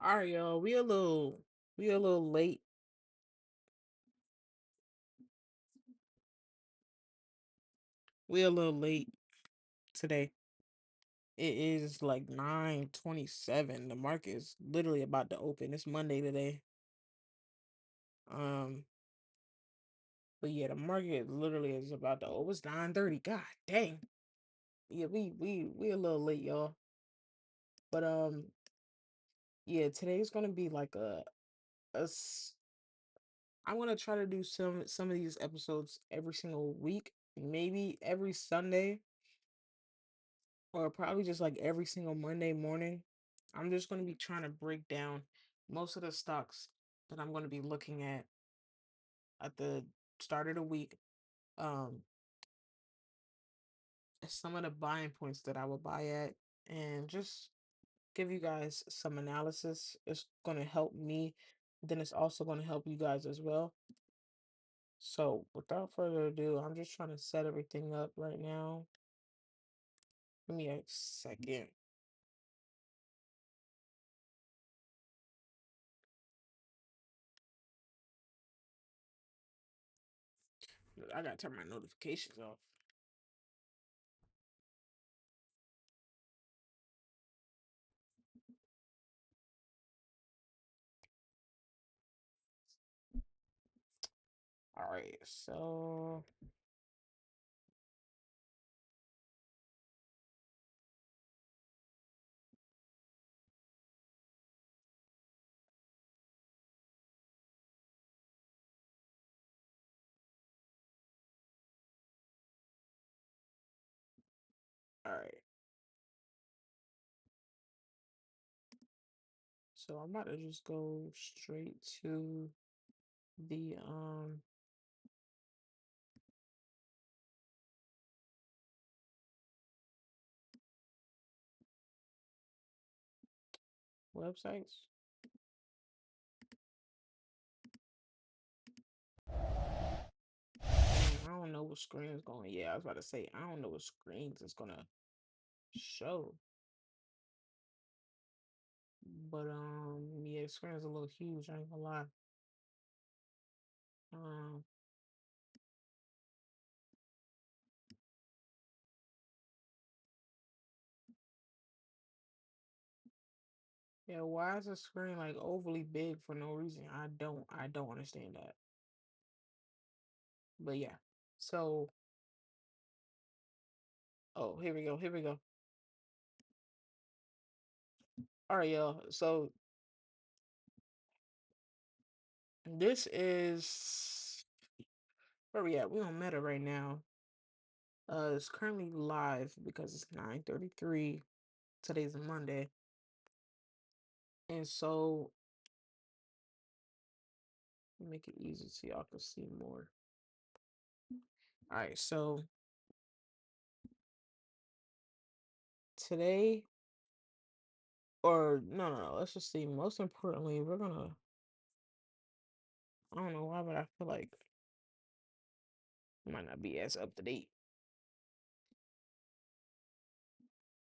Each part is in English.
All right, y'all. We a little late. We a little late today. It is like 9:27. The market is literally about to open. It's Monday today. Um, but yeah, the market literally is about to open. It's 9:30. God dang. Yeah, we a little late, y'all. But yeah, today's gonna be like a s- I want to try to do some of these episodes every single week, maybe every Sunday or probably just like every single Monday morning. I'm just going to be trying to break down most of the stocks that I'm going to be looking at the start of the week. Um, some of the buying points that I will buy at, and just give you guys some analysis. It's going to help me. Then it's also going to help you guys as well. So without further ado, I'm just trying to set everything up right now. Give me a second. I gotta turn my notifications off. All right, so all right. So I'm about to just go straight to the websites. I don't know what screen is going. Yeah, I was about to say I don't know what screens it's gonna show. But yeah, the screen is a little huge, I ain't gonna lie. Um yeah, why is the screen like overly big for no reason? I don't understand that. But yeah. So oh, here we go. Here we go. All right, y'all. So this is where we at? We on Meta right now. It's currently live because it's 9:33. Today's a Monday. And so make it easy so y'all can see more. All right, so today, or no, let's just see. Most importantly, we're gonna, I don't know why, but I feel like it might not be as up to date.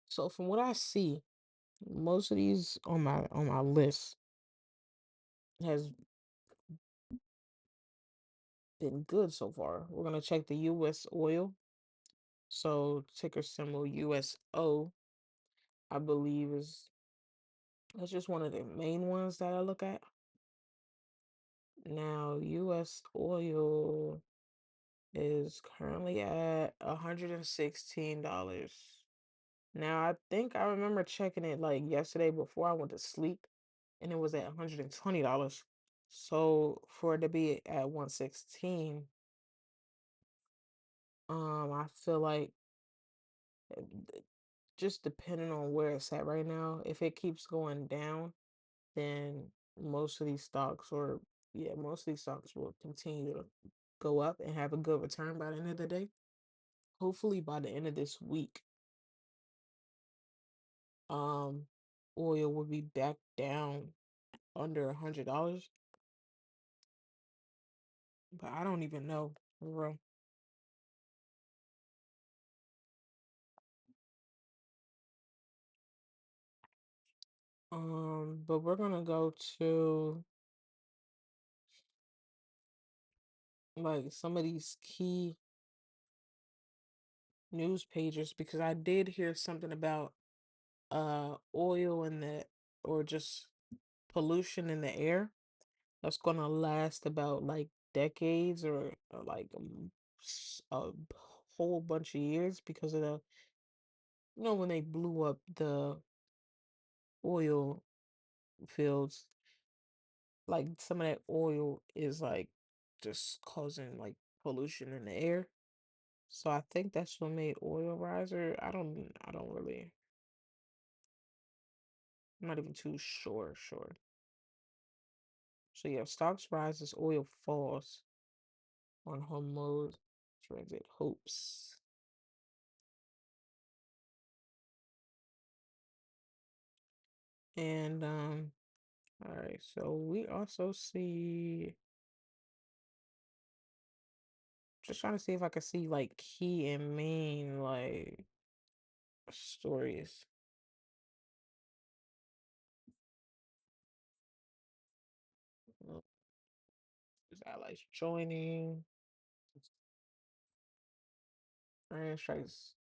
So from what I see, most of these on my list has been good so far. We're gonna check the US oil. So ticker symbol USO, I believe is that's just one of the main ones that I look at. Now, US oil is currently at $116. Now, I think I remember checking it like yesterday before I went to sleep, and it was at $120. So for it to be at 116, I feel like uh, just depending on where it's at right now, if it keeps going down, then most of these stocks, or yeah, most of these stocks will continue to go up and have a good return by the end of the day. Hopefully by the end of this week, um, oil will be back down under $100. But I don't even know, for real. But we're gonna go to like some of these key news pages because I did hear something about oil in the or just pollution in the air that's gonna last about like decades or like a whole bunch of years because of the when they blew up the oil fields, like some of that oil is like just causing like pollution in the air. So I think that's what made oil rise. Or I don't really, I'm not even too sure. So yeah, stocks rise as oil falls on Hormuz transit hopes. And all right, so we also see, just trying to see if I can see like key and main like stories. Uh, Is allies joining? Iron strikes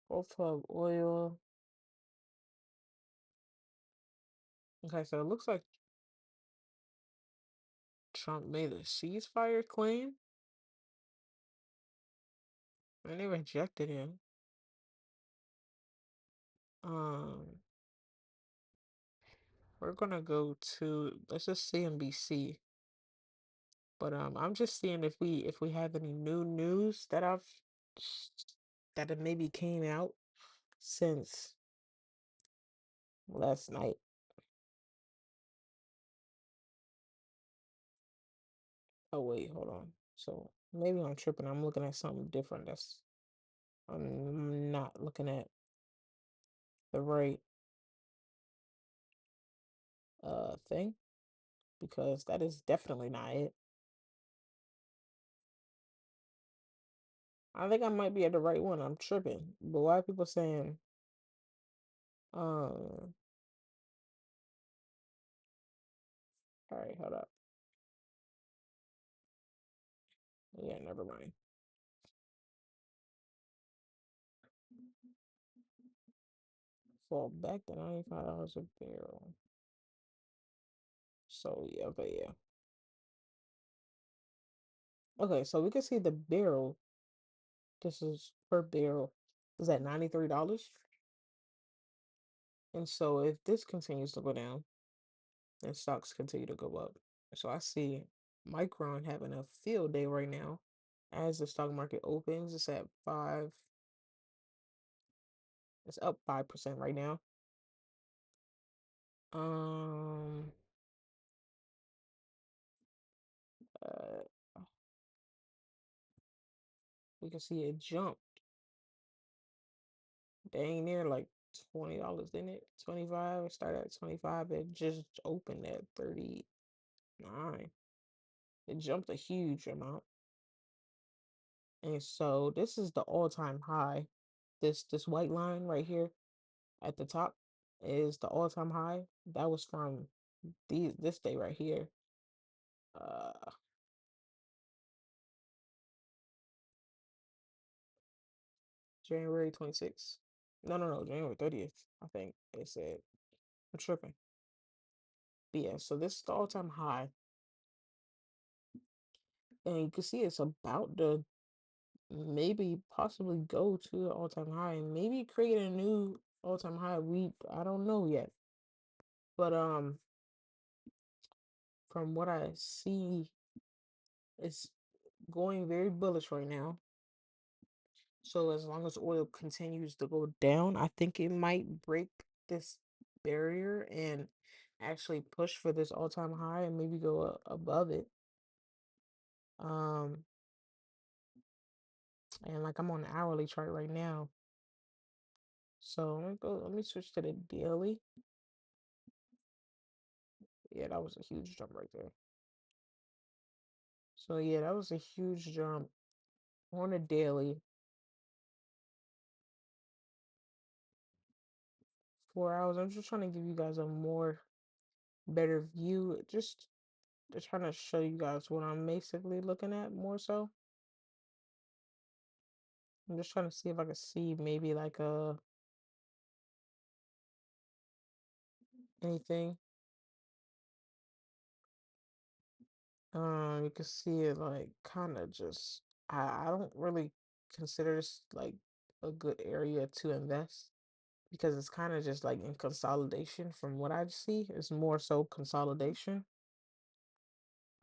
both hub oil. Okay, so it looks like Trump made a ceasefire claim and they rejected him. Um, we're gonna go to, let's just CNBC. But I'm just seeing if we have any new news that have maybe came out since last night. Oh wait, hold on. So maybe I'm tripping. I'm looking at something different. I'm not looking at the right thing because that is definitely not it. I think I might be at the right one. I'm tripping. But why are people saying all right, hold up. Yeah, never mind. Fall back to $95 a barrel. So yeah, okay, yeah. Okay, so we can see the barrel. This is per barrel is at $93. And so if this continues to go down, then stocks continue to go up. So I see Micron having a field day right now. As the stock market opens, it's at five. It's up 5% right now. Um, uh, we can see it jump dang near like $20, didn't it? 25. It started at 25. It just opened at 39. It jumped a huge amount. And so this is the all-time high. This white line right here at the top is the all-time high. That was from this day right here. Uh January 26th. No, January 30th, I think they said. I'm tripping. But yeah, so this is the all-time high. And you can see it's about to maybe possibly go to the all-time high and maybe create a new all-time high. I don't know yet. But from what I see, it's going very bullish right now. So as long as oil continues to go down, I think it might break this barrier and actually push for this all-time high and maybe go above it. Um, and like I'm on the hourly chart right now. So let me switch to the daily. Yeah, that was a huge jump right there. So yeah, that was a huge jump on a daily. 4 hours. I'm just trying to give you guys a more better view. Just trying to show you guys what I'm basically looking at more so. I'm just trying to see if I can see maybe like anything. You can see it like kind of just I don't really consider this like a good area to invest because it's kind of just like in consolidation from what I see. It's more so consolidation.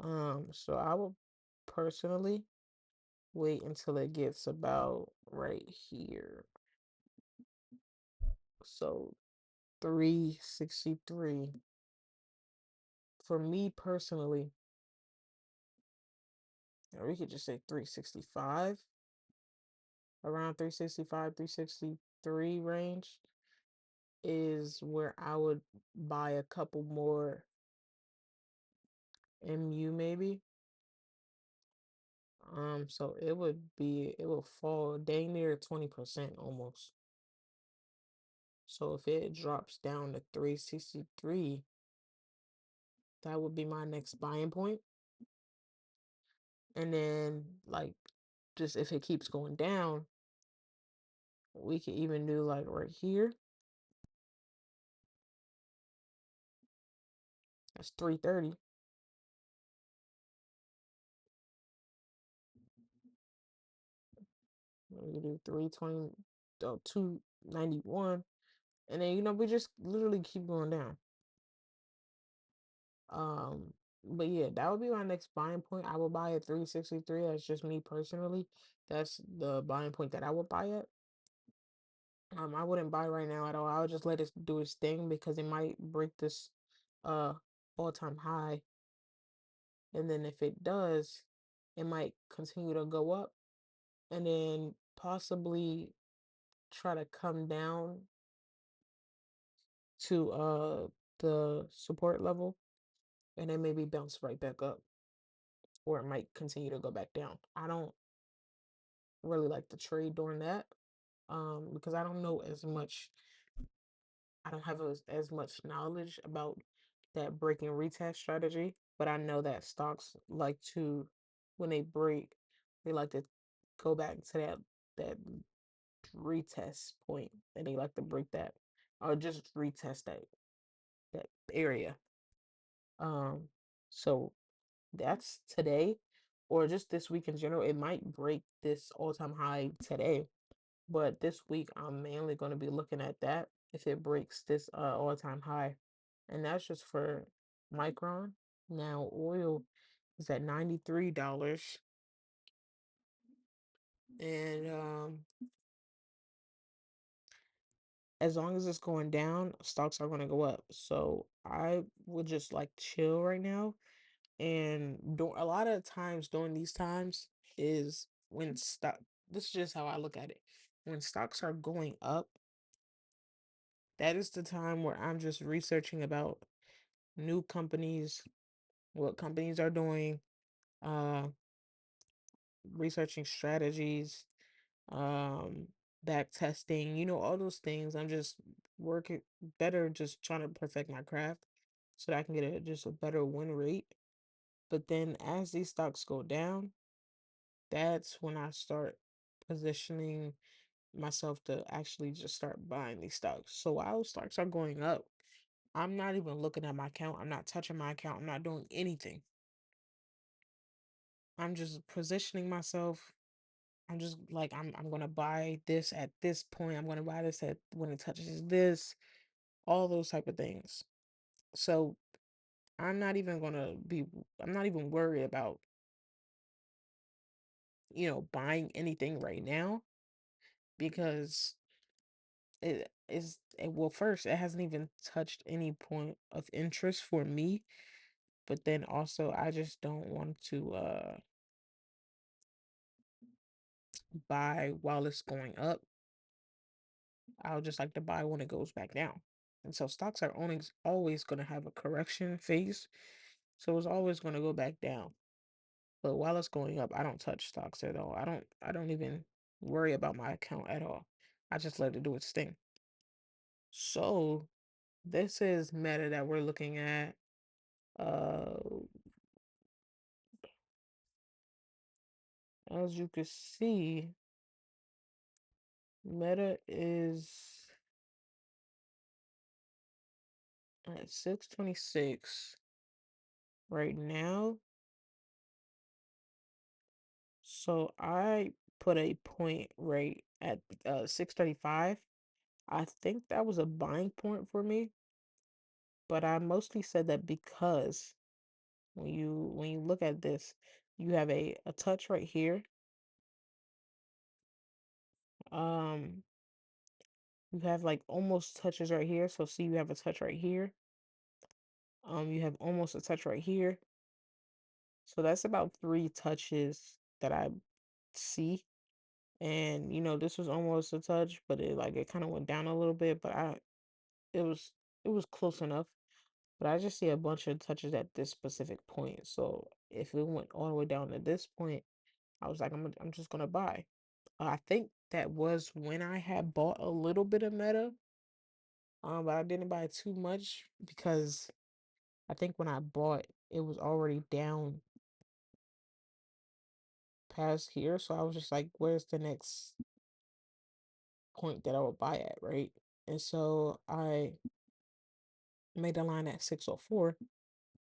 So I will personally wait until it gets about right here. So 363. For me personally, or we could just say 365, around 365, 363 range is where I would buy a couple more MU maybe. So it will fall dang near 20% almost. So if it drops down to 363, that would be my next buying point. And then like just if it keeps going down, we could even do like right here. That's 330. We could do 320, 291. And then we just literally keep going down. Um, but yeah, that would be my next buying point. I will buy at 363. That's just me personally. That's the buying point that I would buy at. I wouldn't buy right now at all. I would just let it do its thing because it might break this uh all-time high. And then if it does, it might continue to go up and then possibly try to come down to the support level and then maybe bounce right back up, or it might continue to go back down. I don't really like to trade during that because I don't know as much. I don't have as much knowledge about that break and retest strategy, but I know that stocks like to, when they break, they like to go back to that retest point, and they like to break that or just retest that area. Um, so that's today, or just this week in general. It might break this all-time high today, but this week I'm mainly going to be looking at that if it breaks this all-time high, and that's just for Micron. Now oil is at $93, and as long as it's going down, stocks are going to go up. So I would just like chill right now. And a lot of times during these times is when stock. This is just how I look at it. When stocks are going up, that is the time where I'm just researching about new companies, what companies are doing, uh, researching strategies, um, back testing, all those things. I'm just working better, just trying to perfect my craft so that I can get just a better win rate. But then as these stocks go down, that's when I start positioning myself to actually just start buying these stocks. So while stocks are going up, I'm not even looking at my account. I'm not touching my account. I'm not doing anything. I'm just positioning myself. I'm just like I'm gonna buy this at this point. I'm gonna buy this at when it touches this, all those type of things. So I'm not even I'm not even worried about, buying anything right now because well, first, it hasn't even touched any point of interest for me, but then also I just don't want to buy while it's going up. I'll just like to buy when it goes back down. And so stocks are only always going to have a correction phase. So it's always going to go back down. But while it's going up, I don't touch stocks at all. I don't even worry about my account at all. I just let it do its thing. So this is Meta that we're looking at. Uh, as you can see, Meta is at 626 right now. So I put a point right at 635. I think that was a buying point for me, but I mostly said that because when you look at this, you have a touch right here. Um, you have like almost touches right here. So see, you have a touch right here. You have almost a touch right here. So that's about three touches that I see. And this was almost a touch, but it kind of went down a little bit, but it was it was close enough. But I just see a bunch of touches at this specific point. So if it went all the way down to this point, I was like, I'm just gonna buy. I think that was when I had bought a little bit of Meta, but I didn't buy too much because I think when I bought, it was already down past here. So I was just like, where's the next point that I would buy at, right? And so I made a line at 604.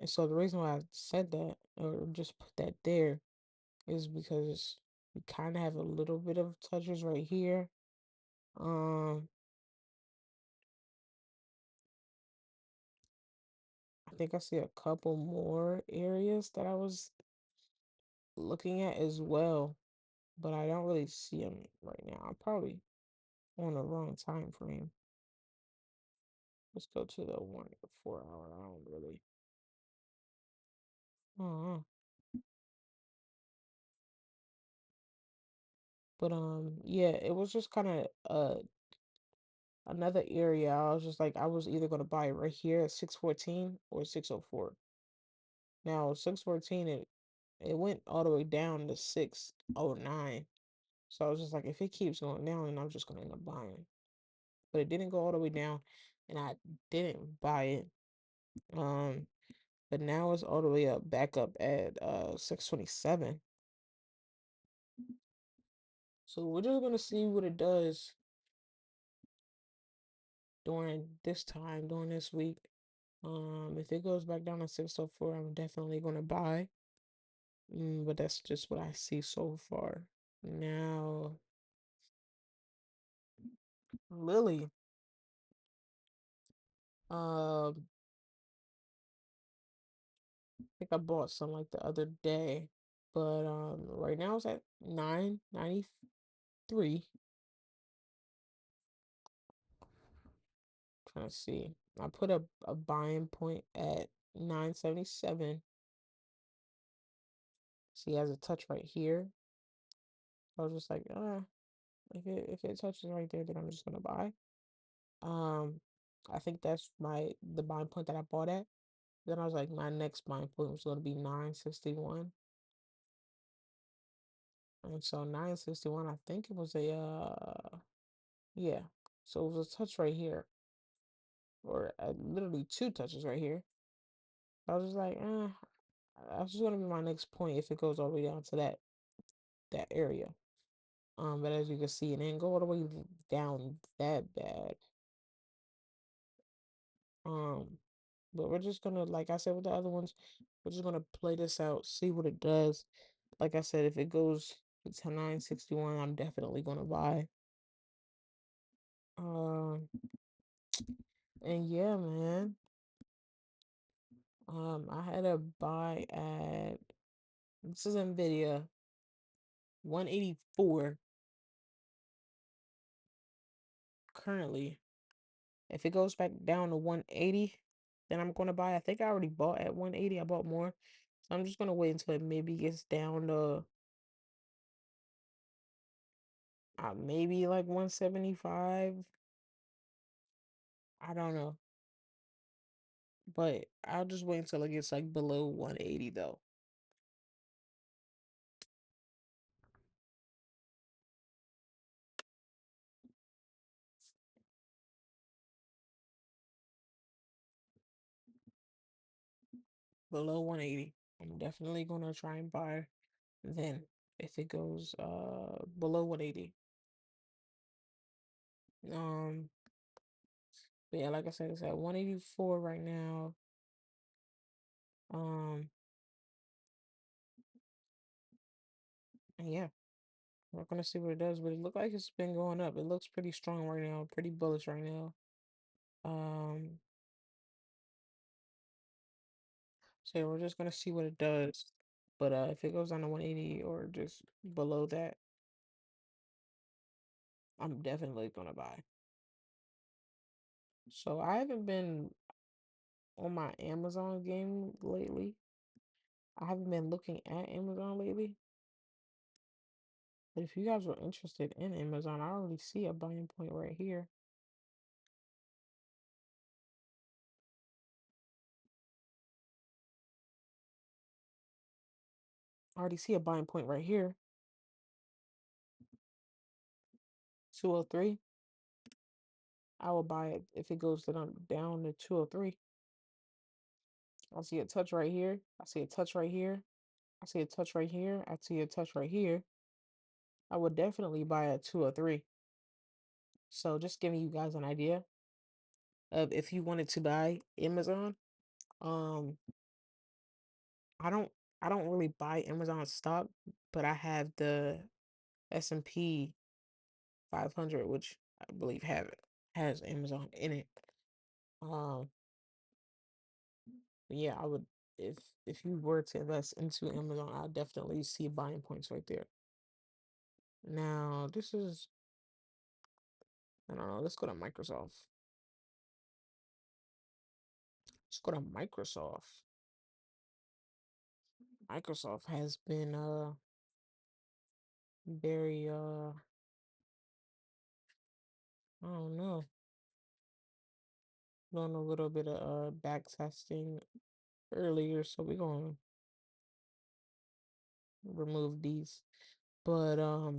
And so the reason why I said that or just put that there is because we kind of have a little bit of touches right here. Um, I think I see a couple more areas that I was looking at as well, but I don't really see them right now. I'm probably on the wrong time frame. Let's go to the 1 to 4 hour. I don't really. Uh, but yeah, it was just kind of another area. I was just like, I was either gonna buy it right here at 614 or 604. Now 614, it went all the way down to 609. So I was just like, if it keeps going down, then I'm just gonna end up buying. But it didn't go all the way down, and I didn't buy it. Um, but now it's all the way up, back up at 627. So we're just gonna see what it does during this week. If it goes back down to 604, I'm definitely gonna buy. But that's just what I see so far. Now, Lily, I think I bought some like the other day, but right now it's at 993. Trying to see. I put a buying point at 977. See, it has a touch right here. I was just like, if it touches right there, then I'm just gonna buy. Um, I think that's the buying point that I bought at. Then I was like, my next buying point was gonna be 961. And so 961, I think it was yeah. So it was a touch right here, or literally two touches right here. I was just like, that's just gonna be my next point if it goes all the way down to that area. But as you can see, it didn't go all the way down that bad. Um, but we're just gonna, like I said with the other ones, we're just gonna play this out, see what it does. Like I said, if it goes to 961, I'm definitely gonna buy. Um, and yeah, man. I had a buy at this is Nvidia 184 currently. If it goes back down to 180, then I'm gonna buy. I think I already bought at 180. I bought more. So I'm just gonna wait until it maybe gets down to maybe like 175. I don't know. But I'll just wait until it gets like below 180 though. below 180. I'm definitely gonna try and buy then if it goes below 180. Um, but yeah, like I said, it's at 184 right now. Um, and yeah, we're gonna see what it does, but it looks like it's been going up. It looks pretty strong right now, pretty bullish right now. Um, so yeah, we're just gonna see what it does. But if it goes down to 180 or just below that, I'm definitely gonna buy. So I haven't been on my Amazon game lately. I haven't been looking at Amazon lately. But if you guys are interested in Amazon, I already see a buying point right here. I already see a buying point right here. 203. I will buy it if it goes down to 203. I see a touch right here. I see a touch right here. I see a touch right here. I see a touch right here. I would definitely buy at 203. So just giving you guys an idea of if you wanted to buy Amazon. Um, I don't I don't really buy Amazon stock, but I have the S&P 500, which I believe has Amazon in it. Um, yeah, I would if you were to invest into Amazon, I definitely see buying points right there. Now, this is I don't know, let's go to Microsoft. Let's go to Microsoft. Microsoft has been very I don't know, doing a little bit of back testing earlier, so we're gonna remove these. But I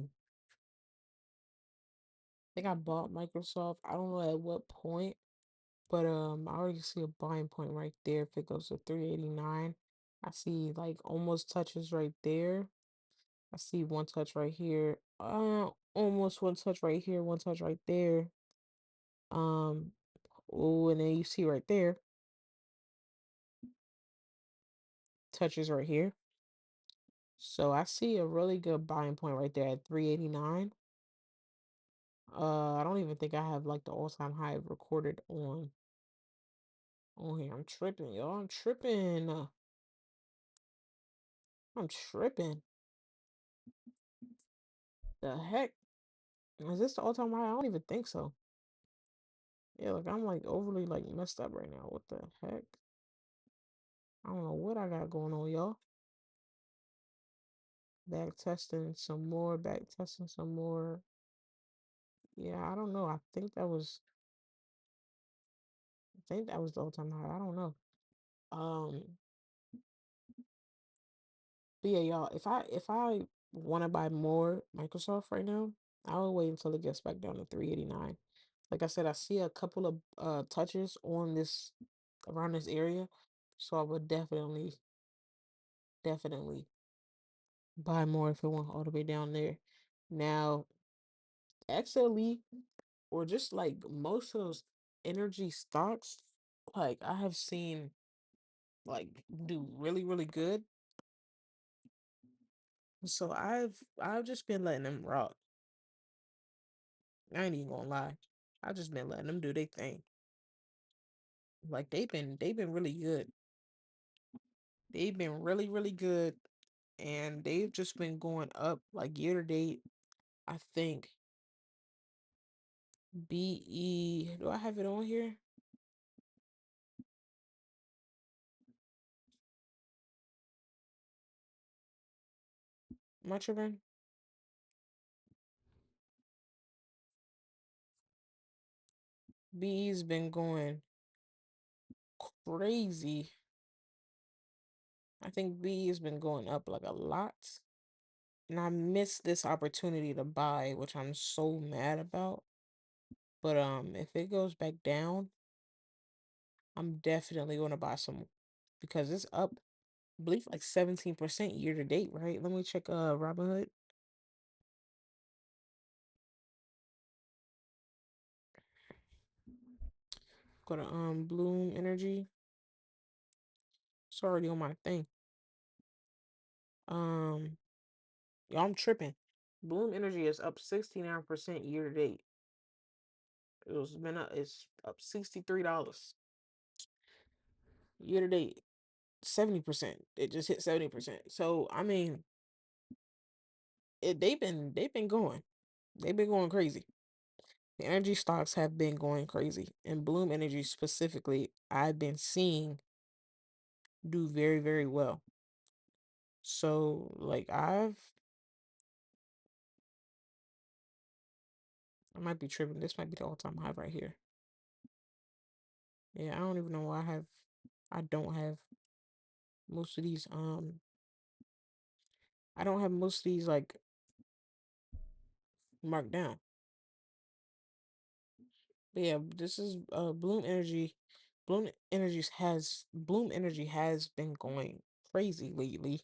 think I bought Microsoft. I don't know at what point, but I already see a buying point right there. If it goes to 389, I see like almost touches right there. I see one touch right here. Almost one touch right here, one touch right there. Um, oh, and then you see right there, touches right here. So I see a really good buying point right there at 389. I don't even think I have like the all-time high recorded on here. I'm tripping, y'all. I'm tripping. I'm tripping. The heck? Is this the all-time high? I don't even think so. Yeah, like I'm like overly like messed up right now. What the heck? I don't know what I got going on, y'all. Back testing some more, back testing some more. Yeah, I don't know. I think that was the all-time high. I don't know. Um, but yeah, y'all, if I want to buy more Microsoft right now, I'll wait until it gets back down to 389. Like I said, I see a couple of touches on this around this area, so I would definitely buy more if it went all the way down there. Now, XLE or just like most of those energy stocks, like I have seen like do really good. So I've just been letting them rock. I ain't even gonna lie. I've just been letting them do their thing. Like they've been really good. They've been really good, and they've just been going up like year to date. I think BE. Do I have it on here? Am I tripping? BE's been going crazy. I think BE has been going up like a lot. And I missed this opportunity to buy, which I'm so mad about. But if it goes back down, I'm definitely gonna buy some. because it's up, I believe like 17% year to date, right? Let me check Robinhood. Go to Bloom Energy. It's already on my thing. Um Y'all, I'm tripping. Bloom Energy is up 69% year to date. It's up $63 year to date. 70%. It just hit 70%. So I mean, they've been going. They've been going crazy. The energy stocks have been going crazy. And Bloom Energy specifically, I've been seeing do very, very well. So like I might be tripping. This might be the all-time high right here. Yeah, I don't even know why I don't have most of these I don't have most of these like marked down. But yeah, this is Bloom Energy. Bloom Energy has been going crazy lately.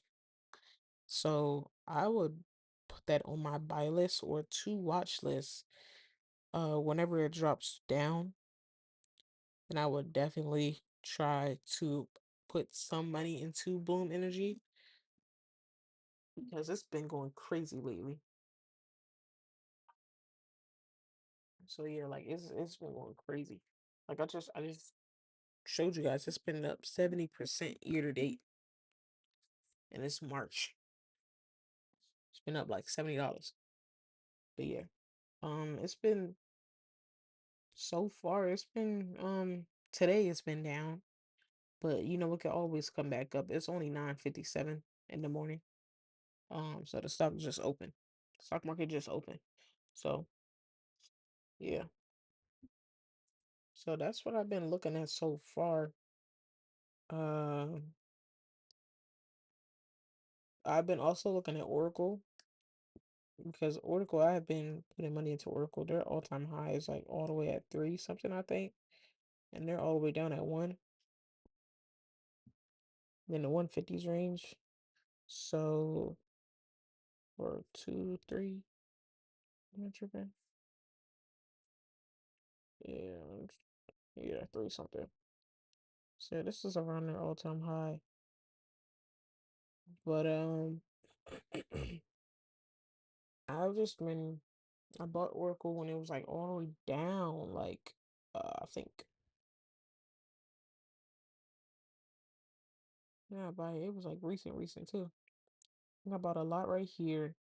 So I would put that on my buy list or to watch list. Whenever it drops down, then I would definitely try to put some money into Bloom Energy because it's been going crazy lately. So yeah, like it's been going crazy. Like I just showed you guys it's been up 70% year to date, and it's March. It's been up like $70. But yeah, it's been so far. It's been today it's been down, but you know it can always come back up. It's only 9:57 in the morning. So the stock just open. Stock market just open. So yeah, so that's what I've been looking at so far. Uh, I've been also looking at Oracle because Oracle, I have been putting money into Oracle. Their all-time high is like all the way at three something, I think, and they're all the way down at one in the 150s range. So, or two, three, am I tripping? Yeah, yeah, three something. So this is around their all-time high. But I've just been I bought Oracle when it was like all the way down, like I think yeah, but it was like recent too. I think I bought a lot right here.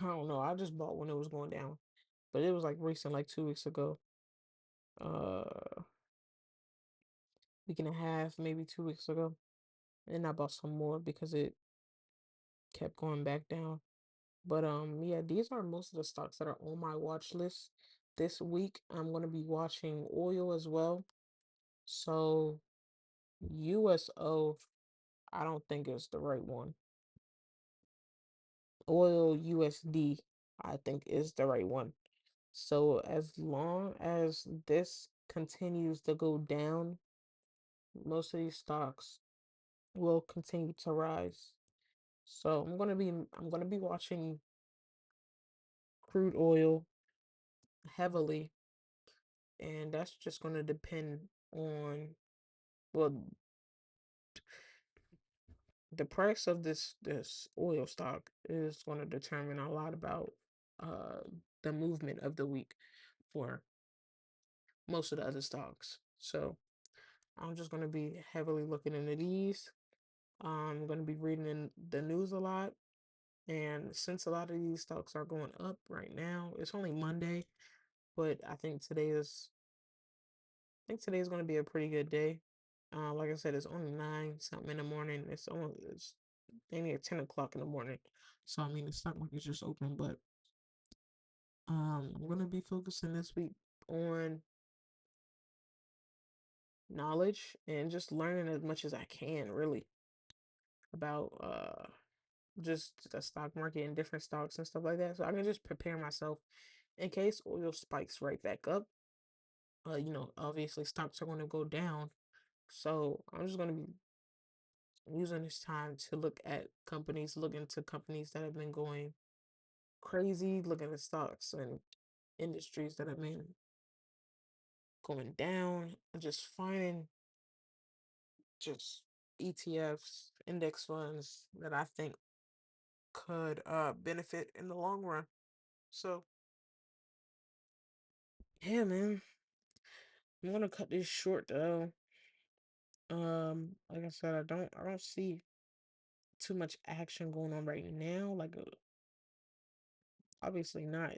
I don't know. I just bought when it was going down, but it was like recent, like 2 weeks ago. Uh, week and a half, maybe 2 weeks ago, and I bought some more because it kept going back down. But yeah, these are most of the stocks that are on my watch list this week. I'm gonna be watching oil as well. So USO, I don't think it's the right one. Oil USD, I think is the right one. So as long as this continues to go down, most of these stocks will continue to rise. So I'm gonna be watching crude oil heavily, and that's just gonna depend on, well, the price of this oil stock is gonna determine a lot about uh the movement of the week for most of the other stocks. So I'm just gonna be heavily looking into these. I'm gonna be reading in the news a lot. And since a lot of these stocks are going up right now, it's only Monday, but I think today is gonna be a pretty good day. Like I said, it's only nine something in the morning. It's maybe at 10 o'clock in the morning. So I mean the stock market's just open, but I'm gonna be focusing this week on knowledge and just learning as much as I can really about just the stock market and different stocks and stuff like that. So I can just prepare myself in case oil spikes right back up. Obviously stocks are going to go down. So I'm just going to be using this time to look into companies that have been going crazy, looking at stocks and industries that have been going down, and just finding just ETFs, index funds that I think could benefit in the long run. So yeah, man, I'm gonna cut this short though. Like I said, I don't see too much action going on right now. Like, obviously not.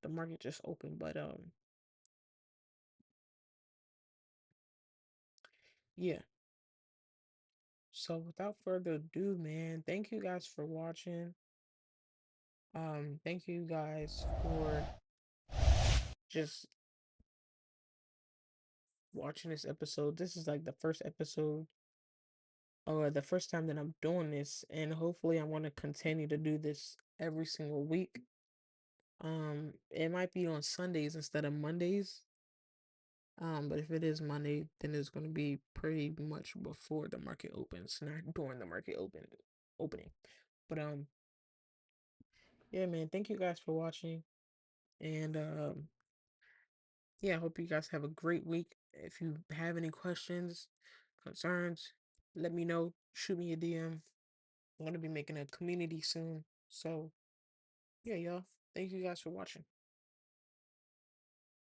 The market just opened, but yeah. So without further ado, man, thank you guys for watching. Thank you guys for just watching this episode. This is like the first episode, or the first time that I'm doing this, and hopefully I want to continue to do this every single week. It might be on Sundays instead of Mondays. But if it is Monday, then it's gonna be pretty much before the market opens, not during the market opening. But yeah, man, thank you guys for watching, and yeah, I hope you guys have a great week. If you have any questions, concerns, let me know. Shoot me a DM. I'm gonna be making a community soon. So yeah, y'all. Thank you guys for watching.